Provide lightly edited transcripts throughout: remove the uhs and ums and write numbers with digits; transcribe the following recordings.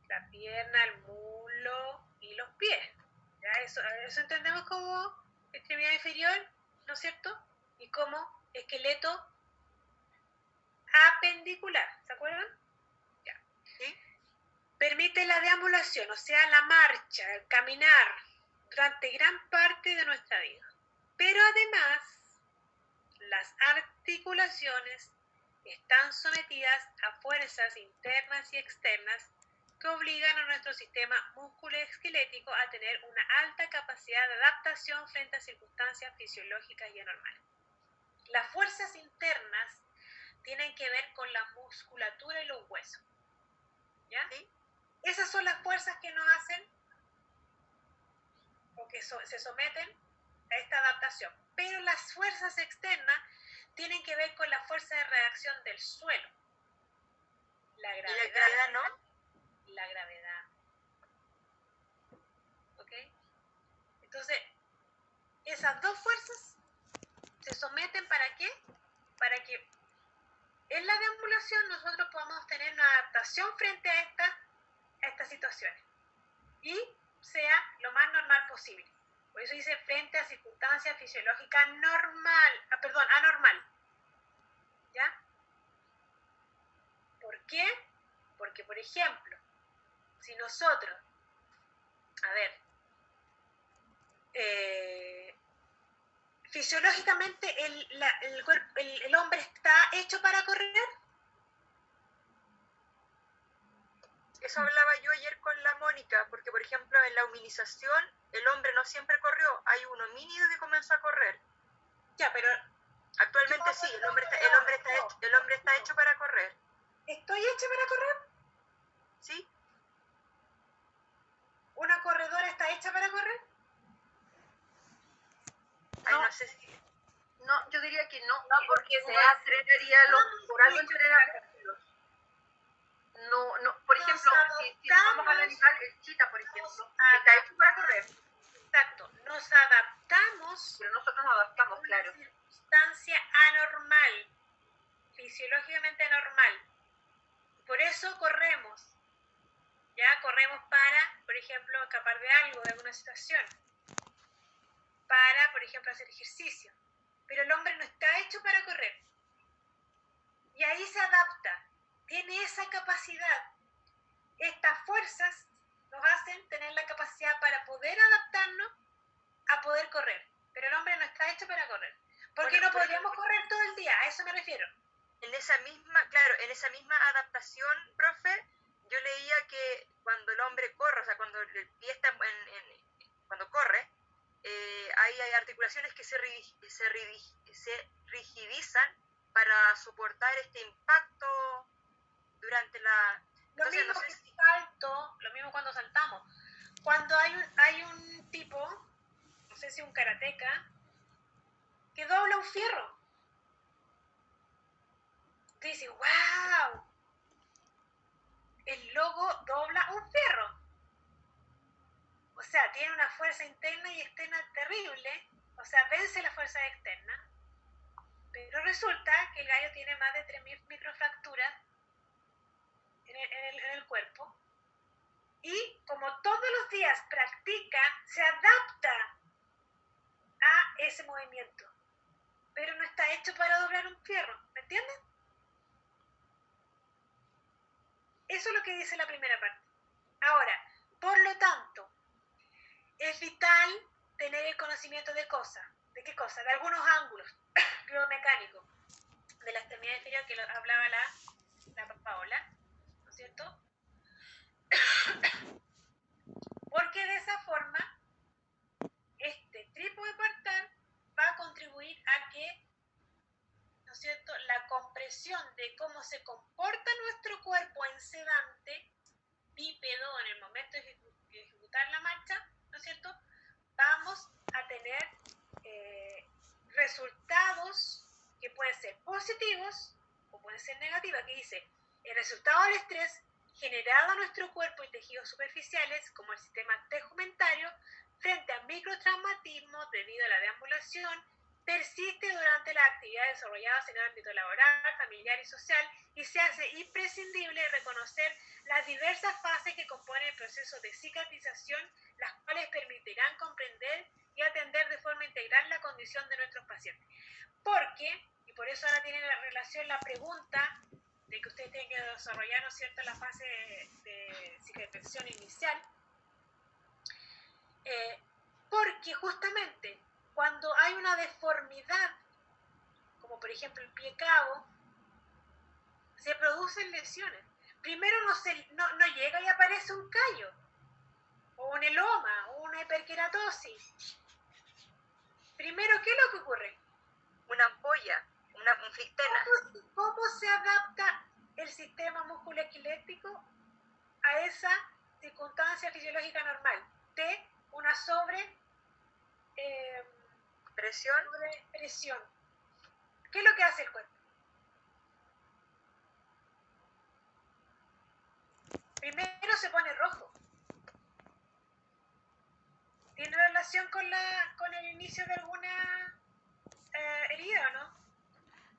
la pierna, el muslo y los pies. ¿Ya? Eso entendemos como extremidad inferior, ¿no es cierto? Y como esqueleto apendicular, ¿se acuerdan? Ya. ¿Sí? Permite la deambulación, o sea, la marcha, el caminar durante gran parte de nuestra vida. Pero además, las articulaciones están sometidas a fuerzas internas y externas que obligan a nuestro sistema musculoesquelético a tener una alta capacidad de adaptación frente a circunstancias fisiológicas y anormales. Las fuerzas internas tienen que ver con la musculatura y los huesos. ¿Ya? ¿Sí? Esas son las fuerzas que nos hacen o que se someten a esta adaptación. Pero las fuerzas externas tienen que ver con la fuerza de reacción del suelo. La gravedad. ¿Y la gravedad no? La gravedad. ¿Ok? Entonces, esas dos fuerzas se someten ¿para qué? Para que en la deambulación nosotros podamos tener una adaptación frente a estas situaciones y sea lo más normal posible. Por eso dice frente a circunstancias fisiológicas anormal. ¿Ya? ¿Por qué? Porque, por ejemplo, si nosotros, fisiológicamente el hombre está hecho para correr. Eso hablaba yo ayer con la Mónica, porque por ejemplo en la humanización el hombre no siempre corrió, hay un homínido que comenzó a correr. Ya, pero actualmente sí, el hombre está hecho para correr. ¿Estoy hecha para correr? ¿Sí? ¿Una corredora está hecha para correr? Ay, no sé si... No, yo diría que no. No, porque se entrenaría por algo entrenar. No, por ejemplo, si vamos al animal, el chita, por ejemplo, está hecho para correr. Exacto, nos adaptamos. Pero nosotros nos adaptamos, claro. Una circunstancia anormal, fisiológicamente anormal. Por eso corremos. Ya corremos para, por ejemplo, escapar de algo, de alguna situación. Para, por ejemplo, hacer ejercicio. Pero el hombre no está hecho para correr. Y ahí se adapta. Tiene esa capacidad. Estas fuerzas nos hacen tener la capacidad para poder adaptarnos a poder correr. Pero el hombre no está hecho para correr. Porque no podríamos correr todo el día, a eso me refiero. En esa misma adaptación, profe, yo leía que cuando el hombre corre, o sea, cuando el pie está cuando corre, hay articulaciones que se rigidizan para soportar este impacto durante la... Lo mismo cuando saltamos. Cuando hay un tipo, no sé si un karateca, que dobla un fierro. Tú dices, ¡wow! El logo dobla un fierro. O sea, tiene una fuerza interna y externa terrible. O sea, vence la fuerza externa. Pero resulta que el gallo tiene más de 3.000 microfracturas en el cuerpo. Y como todos los días practica, se adapta a ese movimiento. Pero no está hecho para doblar un fierro. ¿Me entienden? Eso es lo que dice la primera parte. Ahora, por lo tanto, es vital tener el conocimiento de cosas. ¿De qué cosa? De algunos ángulos biomecánicos de la extremidad inferior que hablaba la Paola, ¿no es cierto? Porque de esa forma este trípode partal va a contribuir a que, ¿no es cierto?, la compresión de cómo se comporta nuestro cuerpo en sedante, bípedo, en el momento de ejecutar la marcha, ¿no es cierto?, vamos a tener resultados que pueden ser positivos o pueden ser negativos. Aquí dice, el resultado del estrés generado a nuestro cuerpo y tejidos superficiales, como el sistema tegumentario, frente a microtraumatismos debido a la deambulación, persiste durante las actividades desarrolladas en el ámbito laboral, familiar y social, y se hace imprescindible reconocer las diversas fases que componen el proceso de cicatrización, las cuales permitirán comprender y atender de forma integral la condición de nuestros pacientes. Porque, y por eso ahora tiene la relación la pregunta de que ustedes tienen que desarrollar, ¿no es cierto?, la fase de cicatrización inicial, porque justamente cuando hay una deformidad, como por ejemplo el pie cabo, se producen lesiones. Primero no llega y aparece un callo, o un heloma, o una hiperkeratosis. Primero, ¿qué es lo que ocurre? Una ampolla, un flictena. ¿Cómo se adapta el sistema musculoesquelético a esa circunstancia fisiológica normal? De una presión. ¿Qué es lo que hace el cuerpo? Primero se pone rojo. ¿Tiene relación con el inicio de alguna herida, no?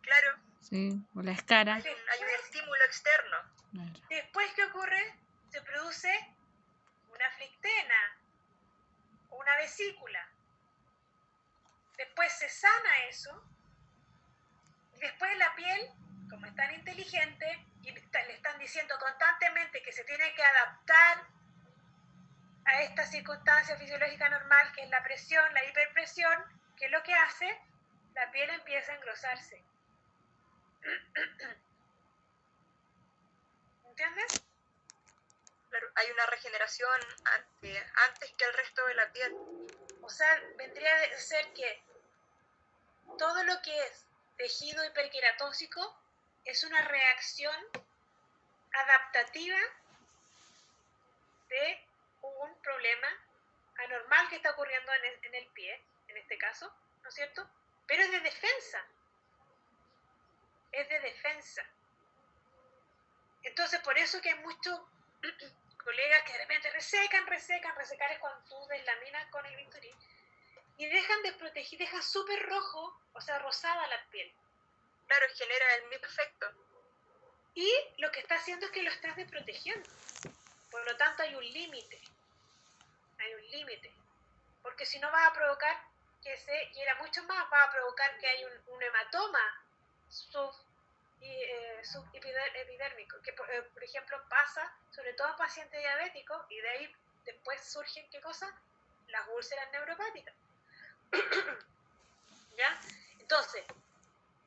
Claro. Sí, o la escara. Hay un estímulo externo. Claro. Después, ¿qué ocurre? Se produce una flictena, una vesícula. Después se sana eso. Y después la piel, como es tan inteligente, y le están diciendo constantemente que se tiene que adaptar a esta circunstancia fisiológica normal, que es la presión, la hiperpresión, ¿qué es lo que hace? La piel empieza a engrosarse. ¿Entiendes? Claro, hay una regeneración antes que el resto de la piel. O sea, vendría a ser que todo lo que es tejido hiperqueratóxico es una reacción adaptativa de un problema anormal que está ocurriendo en el pie, en este caso, ¿no es cierto? Pero es de defensa. Es de defensa. Entonces, por eso que hay muchos colegas que de repente resecar es cuando tú deslaminas con el bisturí, y dejan de proteger, dejan súper rojo, o sea, rosada la piel. Claro, genera el mismo efecto. Y lo que está haciendo es que lo estás desprotegiendo. Por lo tanto, hay un límite. Hay un límite. Porque si no va a provocar y era mucho más, va a provocar que hay un hematoma subepidérmico, que por ejemplo pasa sobre todo en pacientes diabéticos, y de ahí después surgen, ¿qué cosa? Las úlceras neuropáticas. ¿Ya? Entonces,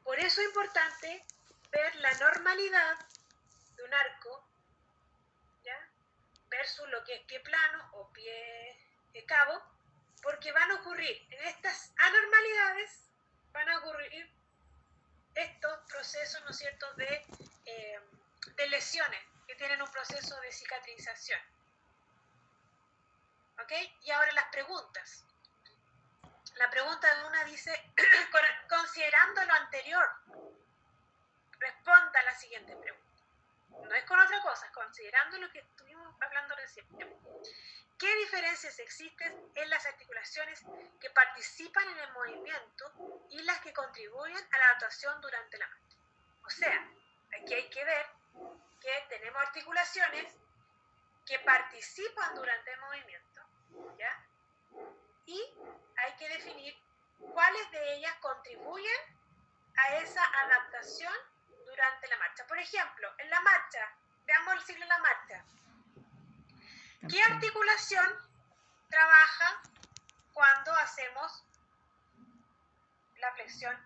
por eso es importante ver la normalidad de un arco, ¿ya?, versus lo que es pie plano o pie cabo, porque van a ocurrir en estas anormalidades, van a ocurrir estos procesos, ¿no es cierto?, de lesiones que tienen un proceso de cicatrización. ¿Ok? Y ahora las preguntas. La pregunta de una dice, considerando lo anterior, responda a la siguiente pregunta. No es con otra cosa, es considerando lo que estuvimos hablando recién. ¿Qué diferencias existen en las articulaciones que participan en el movimiento y las que contribuyen a la adaptación durante la marcha? O sea, aquí hay que ver que tenemos articulaciones que participan durante el movimiento, ¿ya? Y hay que definir cuáles de ellas contribuyen a esa adaptación durante la marcha. Por ejemplo, en la marcha, veamos el ciclo de la marcha. ¿Qué articulación trabaja cuando hacemos la flexión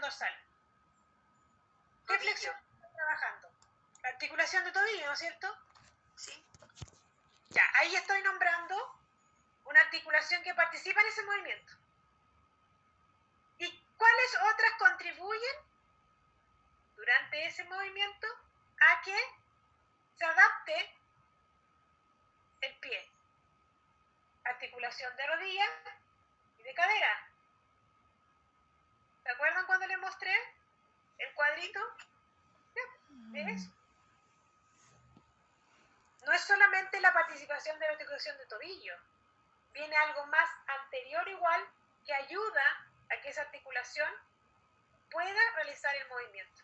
dorsal? ¿Qué flexión está trabajando? La articulación de tobillo, ¿no es cierto? Sí. Ya, ahí estoy nombrando una articulación que participa en ese movimiento. ¿Y cuáles otras contribuyen durante ese movimiento a que se adapte el pie? Articulación de rodilla y de cadera. ¿Se acuerdan cuando les mostré el cuadrito? ¿Ves? No es solamente la participación de la articulación de tobillo. Viene algo más anterior igual, que ayuda a que esa articulación pueda realizar el movimiento.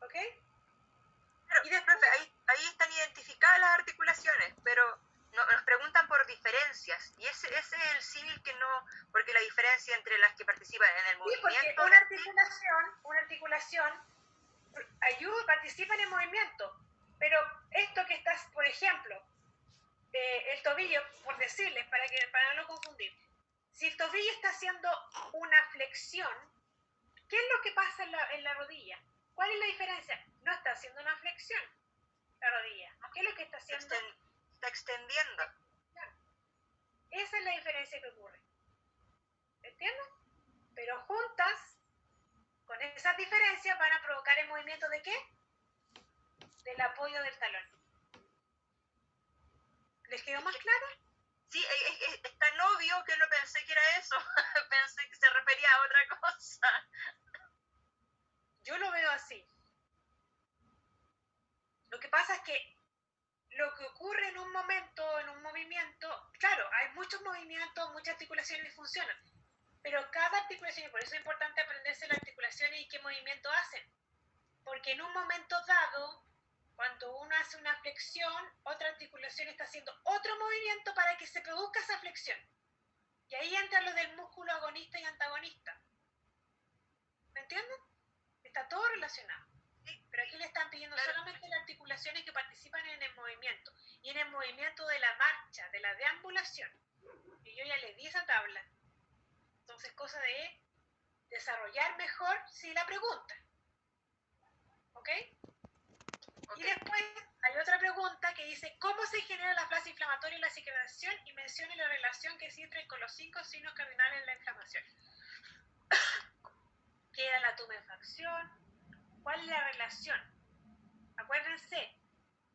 ¿Ok? Claro, Y después, profe, ahí están identificadas las articulaciones, pero nos preguntan por diferencias, y ese es el símil que no, porque la diferencia entre las que participan en el sí, porque movimiento... una articulación ayuda, participa en el movimiento, pero esto que estás, por ejemplo, el tobillo, por decirles, para no confundir, si el tobillo está haciendo una flexión, ¿qué es lo que pasa en la rodilla? ¿Cuál es la diferencia? No está haciendo una flexión la rodilla. ¿Qué es lo que está haciendo? Está extendiendo. Esa es la diferencia que ocurre. ¿Entiendes? Pero juntas, con esas diferencias, van a provocar el movimiento ¿de qué? Del apoyo del talón. ¿Les quedó más claro? Sí, es tan obvio que no pensé que era eso. Pensé que se refería a otra cosa. Yo lo veo así. Lo que pasa es que lo que ocurre en un momento, en un movimiento, claro, hay muchos movimientos, muchas articulaciones que funcionan, pero cada articulación, y por eso es importante aprenderse las articulaciones y qué movimiento hacen, porque en un momento dado, cuando uno hace una flexión, otra articulación está haciendo otro movimiento para que se produzca esa flexión. Y ahí entra lo del músculo agonista y antagonista. ¿Me entienden? Está todo relacionado. Pero aquí le están pidiendo solamente las articulaciones que participan en el movimiento. Y en el movimiento de la marcha, de la deambulación. Y yo ya les di esa tabla. Entonces, cosa de desarrollar mejor si la pregunta. ¿Ok? Y después hay otra pregunta que dice, ¿cómo se genera la fase inflamatoria y la cicatrización? Y mencione la relación que existe con los 5 signos cardinales de la inflamación. ¿Qué era la tumefacción? ¿Cuál es la relación? Acuérdense,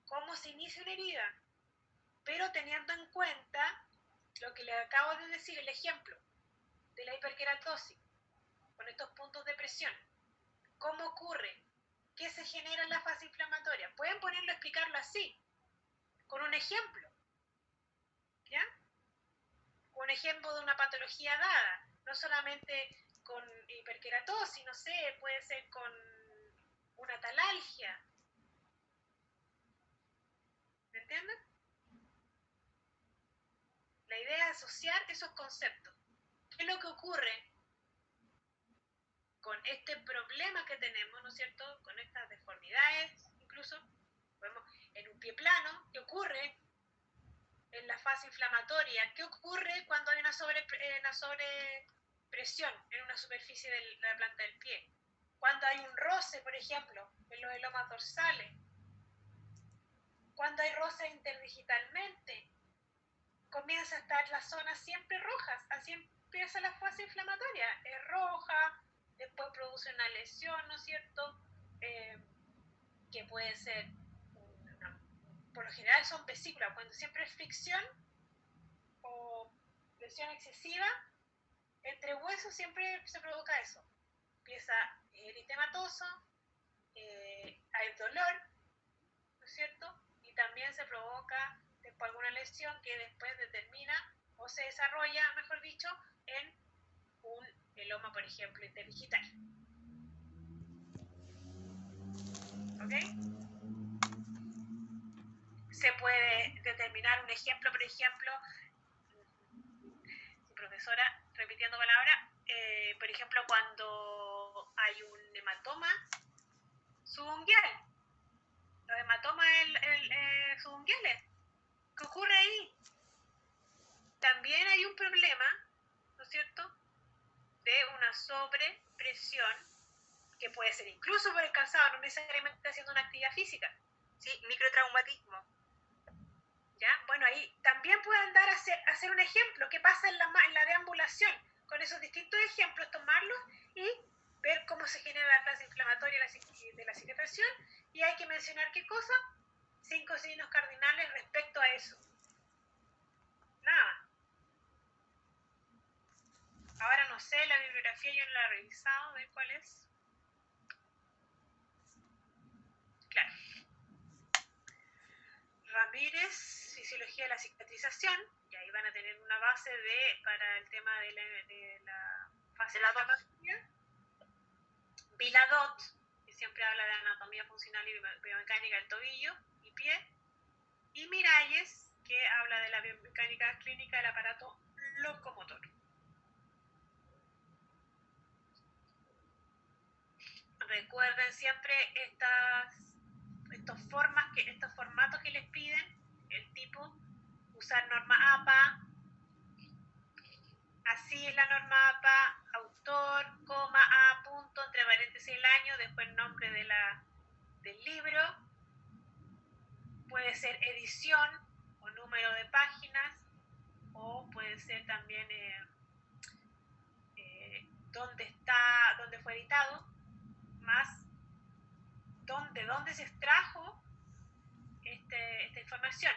cómo se inicia una herida, pero teniendo en cuenta lo que les acabo de decir, el ejemplo de la hiperkeratosis, con estos puntos de presión. ¿Cómo ocurre? ¿Qué se genera en la fase inflamatoria? Pueden ponerlo, explicarlo así, con un ejemplo, ¿ya? Con un ejemplo de una patología dada, no solamente con hiperkeratosis, no sé, puede ser con una talalgia. ¿Me entienden? La idea es asociar esos conceptos. ¿Qué es lo que ocurre con este problema que tenemos, ¿no es cierto? Con estas deformidades, incluso, vemos en un pie plano, ¿qué ocurre en la fase inflamatoria? ¿Qué ocurre cuando hay una sobrepresión en una superficie de la planta del pie? Cuando hay un roce, por ejemplo, en los elomas dorsales. Cuando hay roce interdigitalmente, comienza a estar las zonas siempre rojas, así empieza la fase inflamatoria, es roja, después produce una lesión, ¿no es cierto? Que puede ser, por lo general son vesículas, cuando siempre es fricción o lesión excesiva, entre huesos siempre se provoca eso. Empieza eritematoso, hay dolor, ¿no es cierto? Y también se provoca después alguna lesión que después determina o se desarrolla, mejor dicho, en un eloma, por ejemplo, interdigital. ¿Ok? Se puede determinar un ejemplo, por ejemplo, mi profesora, repitiendo palabra, por ejemplo, cuando hay un hematoma subungual, los hematomas subunguales, ¿qué ocurre ahí? También hay un problema, ¿no es cierto?, de una sobrepresión que puede ser incluso por el cansado, no necesariamente haciendo una actividad física. Sí, microtraumatismo. ¿Ya? Bueno, ahí también pueden dar a hacer un ejemplo, qué pasa en la deambulación, con esos distintos ejemplos, tomarlos y ver cómo se genera la fase inflamatoria de la cicatrización, y hay que mencionar qué cosa, 5 signos cardinales respecto a eso. Nada. Ahora no sé, la bibliografía yo no la he revisado, a ver cuál es. Claro. Ramírez, sí, fisiología de la cicatrización, y ahí van a tener una base para el tema de la fase de la inflamación. Viladot, que siempre habla de anatomía funcional y biomecánica del tobillo y pie. Y Miralles, que habla de la biomecánica clínica del aparato locomotor. Recuerden siempre estos formatos que les piden, el tipo, usar norma APA, así es la norma APA, autor, coma, A, punto, entre paréntesis el año, después el nombre del libro, puede ser edición o número de páginas, o puede ser también dónde fue editado, más dónde se extrajo esta información.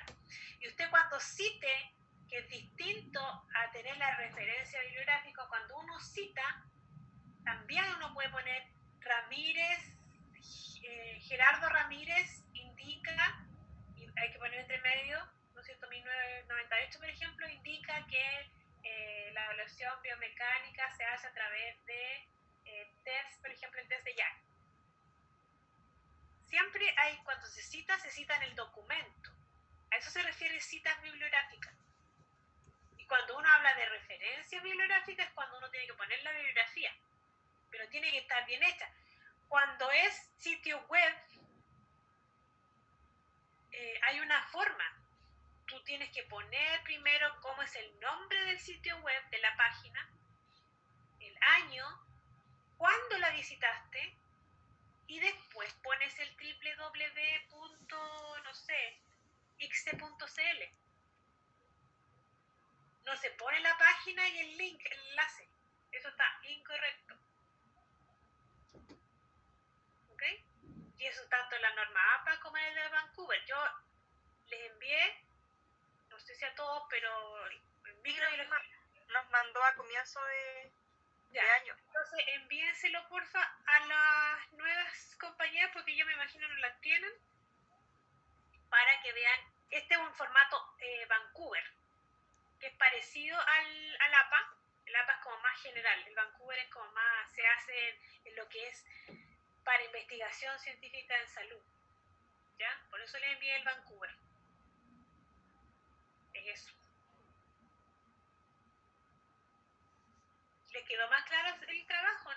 Y usted cuando cite, que es distinto a tener la referencia bibliográfica, cuando uno cita, también uno puede poner Gerardo Ramírez indica, y hay que poner entre medio, ¿no es cierto? 1998, por ejemplo, indica que la evaluación biomecánica se hace a través de test, por ejemplo, el test de Young. Siempre cuando se cita en el documento. A eso se refiere citas bibliográficas. Y cuando uno habla de referencia bibliográfica es cuando uno tiene que poner la bibliografía, pero tiene que estar bien hecha. Cuando es sitio web, hay una forma. Tú tienes que poner primero cómo es el nombre del sitio web, de la página, el año, cuándo la visitaste, y después pones el www.ixe.cl. No se pone la página y el link, el enlace. Eso está incorrecto. ¿Ok? Y eso tanto en la norma APA como en el de Vancouver. Yo les envié, no sé si a todos, pero en micro y nos mandó a comienzo de año. Entonces envíenselo porfa a las nuevas compañías, porque yo me imagino no las tienen, para que vean. Este es un formato Vancouver, que es parecido al APA. El APA es como más general, el Vancouver es como más, se hace en lo que es para investigación científica en salud, ¿ya? Por eso les envié el Vancouver. Es eso. ¿Les quedó más claro el trabajo?